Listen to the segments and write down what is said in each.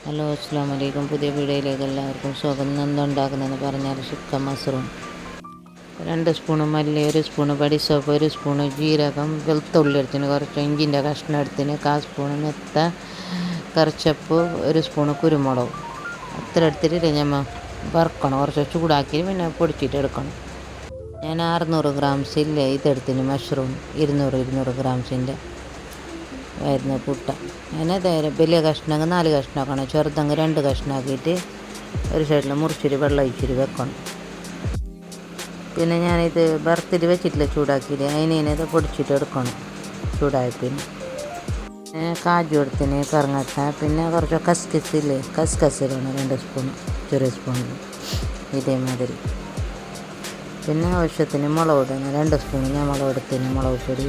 Hello അസ്സാം വലൈക്കും. പുതിയ വീഡിയോയിലേക്ക് എല്ലാവർക്കും സ്വാഗതം. എന്തുണ്ടാക്കുന്നതെന്ന് പറഞ്ഞാൽ ചിക്കൻ മഷ്റൂം, 2 സ്പൂണ് മല്ലി, 1 സ്പൂണ് പടിസോപ്പ്, 1 സ്പൂണ് ജീരകം, വെളുത്തുള്ളി എടുത്തിന്, കുറച്ച് ഇഞ്ചിൻ്റെ കഷ്ണം എടുത്തിന്, 1/4 സ്പൂണ് മെത്ത, കറിച്ചപ്പ്, 1 സ്പൂണ് കുരുമുളക് അത്ര എടുത്തിട്ട് ഞമ്മ വറുക്കണം. കുറച്ച് ചൂടാക്കി പിന്നെ പൊടിച്ചിട്ട് എടുക്കണം. ഞാൻ 600 ഗ്രാംസില്ലേ ഇതെടുത്തിന് മഷ്റൂം, 200 ഗ്രാംസിൻ്റെ വരുന്ന കുട്ട. അതിനത് വലിയ കഷ്ണമെങ്കിൽ 4 കഷ്ണമാക്കണം, ചെറുതെങ്കിൽ 2 കഷ്ണമാക്കിയിട്ട് ഒരു സൈഡിൽ മുറിച്ചിട്ട് വെള്ളം ഒഴിച്ചിട്ട് വെക്കണം. പിന്നെ ഞാനിത് വറുത്തിട്ട് വെച്ചിട്ടില്ല, ചൂടാക്കിയിട്ട് അതിനത് പൊടിച്ചിട്ട് എടുക്കണം. ചൂടായി പിന്നെ കാജു എടുത്തിന്, കറുങ്ങട്ട, പിന്നെ കുറച്ച് കസ്കസില്ലേ, കസ്കസിലാണ് 2 സ്പൂൺ, ചെറിയ സ്പൂണിൽ ഇതേമാതിരി. പിന്നെ ആവശ്യത്തിന് മുളക് ഇടണം, 2 സ്പൂൺ ഞാൻ മുളക് എടുത്തിന്, മുളക് പൊടി.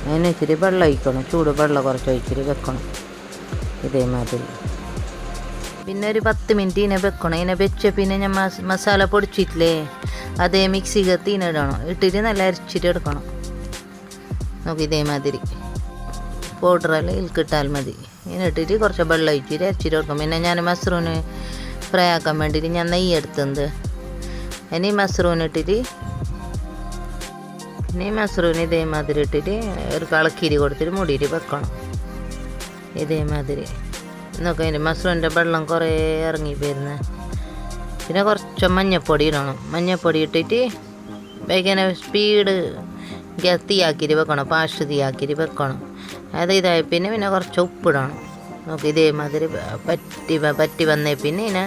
അതിന് ഇച്ചിരി വെള്ളം ഒഴിക്കണം, ചൂട് വെള്ളം കുറച്ച് ഒഴിച്ചിട്ട് വെക്കണം ഇതേമാതിരി. പിന്നെ ഒരു 10 മിനിറ്റ് ഇതിനെ വെക്കണം. ഇതിനെ വെച്ച് പിന്നെ ഞാൻ മസാല പൊടിച്ചിട്ടില്ലേ അതേ മിക്സിക്കകത്ത് ഇതിനിടണം, ഇട്ടിട്ട് നല്ല അരച്ചിട്ട് എടുക്കണം. നോക്കി ഇതേമാതിരി പൗഡറെല്ലാം ഇതിൽക്കിട്ടാൽ മതി. ഇതിനിട്ടിട്ട് കുറച്ച് വെള്ളം ഒഴിച്ചിട്ട് അരച്ചിട്ട് എടുക്കണം. പിന്നെ ഞാൻ മഷ്റൂമിന് ഫ്രൈ ആക്കാൻ വേണ്ടിയിട്ട് ഞാൻ നെയ്യ് എടുത്തത്. ഇനി മഷ്റൂമിനിട്ടിട്ട് ഇതേമാതിരി ഇട്ടിട്ട് ഒരു കളക്കിരി കൊടുത്തിട്ട് മൂടിയിട്ട് വെക്കണം ഇതേമാതിരി. നോക്കാം അതിൻ്റെ മഷ്റൂമിൻ്റെ വെള്ളം കുറേ ഇറങ്ങി വരുന്നത്. പിന്നെ കുറച്ച് മഞ്ഞൾപ്പൊടി ഇടണം. മഞ്ഞൾപ്പൊടി ഇട്ടിട്ട് വേഗം സ്പീഡ് തീയാക്കിയിട്ട് വെക്കണം, പാസ്റ്റ് തീയാക്കിയിട്ട് വെക്കണം. അത് ഇതായി പിന്നെ കുറച്ച് ഉപ്പിടണം. നോക്കി ഇതേമാതിരി പറ്റി വന്നേ പിന്നെ ഇതിനെ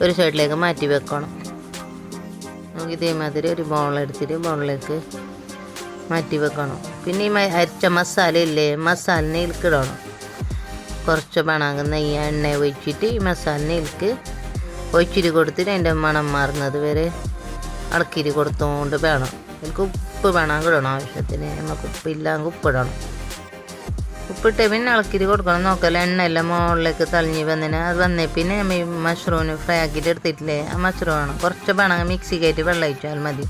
ഒരു സൈഡിലേക്ക് മാറ്റി വെക്കണം. നമുക്ക് ഇതേമാതിരി ഒരു ബൗളെടുത്തിട്ട് ബൗളിലേക്ക് മാറ്റി വെക്കണം. പിന്നെ ഈ അരച്ച മസാല ഇല്ലേ, മസാലിനെ ഇതിൽക്കിടണം. കുറച്ച് വേണമെങ്കിൽ നെയ്യ് എണ്ണ ഒഴിച്ചിട്ട് ഈ മസാലിനെ ഇതിൽക്ക് ഒഴിച്ചിട്ട് കൊടുത്തിട്ട് അതിൻ്റെ മണം മാറുന്നത് വരെ ഇളക്കിയിട്ട് കൊടുത്തുകൊണ്ട് വേണം. എനിക്ക് ഉപ്പ് വേണമെങ്കിൽ ഇടണം, ആവശ്യത്തിന്. നമുക്ക് ഉപ്പില്ലെങ്കിൽ ഉപ്പിടണം. ഉപ്പിട്ട് പിന്നെ ഇളക്കിയിട്ട് കൊടുക്കണം. നോക്കല്ല എണ്ണയെല്ലാം മുകളിലേക്ക് തളിഞ്ഞ് വന്നതിന് അത് വന്നേ പിന്നെ നമ്മൾ ഈ മഷ്റൂമിന് ഫ്രൈ ആക്കിയിട്ട് എടുത്തിട്ടില്ലേ ആ മഷ്റൂം വേണം. കുറച്ച് വേണമെങ്കിൽ മിക്സിക്കായിട്ട് വെള്ളം ഒഴിച്ചാൽ മതി.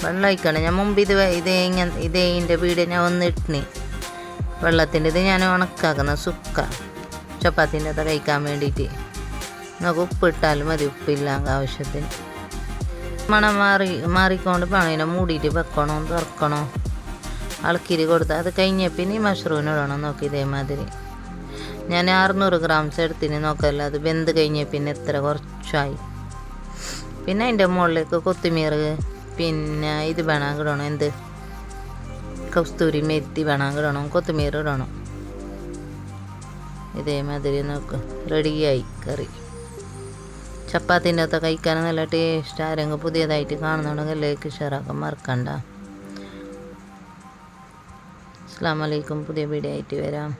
വെള്ളം ഒഴിക്കണം. ഞാൻ മുമ്പ് ഇതിൻ്റെ വീഡിയോ ഞാൻ ഒന്ന് ഇട്ടിന് വെള്ളത്തിൻ്റെ. ഇത് ഞാൻ ഉണക്കാക്കുന്ന സുക്ക ചപ്പാത്തിൻ്റെ അത് കഴിക്കാൻ വേണ്ടിയിട്ട്. നമുക്ക് ഉപ്പിട്ടാലും മതി, ഉപ്പില്ലെങ്കിൽ ആവശ്യത്തിന്. മണം മാറിക്കൊണ്ട് വേണം ഇതിനെ മൂടിയിട്ട് വെക്കണോ തുറക്കണോ ഇളക്കിരി കൊടുത്താൽ അത് കഴിഞ്ഞ പിന്നെ ഈ മഷ്റൂമിന് ഇടണം. നോക്കി ഇതേമാതിരി ഞാൻ 600 ഗ്രാംസ് എടുത്തിന്. നോക്കല്ല അത് വെന്ത് കഴിഞ്ഞ പിന്നെ എത്ര കുറച്ചായി. പിന്നെ അതിൻ്റെ മുകളിലേക്ക് കൊത്തിമീർ, പിന്നെ ഇത് വേണം ഇടണം, എന്ത് കസ്തൂരി മെത്തി വേണം ഇടണം, കൊത്തിമീർ ഇടണം. ഇതേമാതിരി നോക്ക് റെഡിയായി കറി. ചപ്പാത്തിൻ്റെ അകത്ത് കഴിക്കാൻ നല്ല ടേസ്റ്റ്. ആരെങ്കിലും പുതിയതായിട്ട് കാണുന്നുണ്ടെങ്കിൽ ലൈക്ക് ഷെയറാക്കാൻ മറക്കണ്ട. അസ്സലാമു അലൈക്കും. പുതിയ വീഡിയോ ആയിട്ട് വരാം.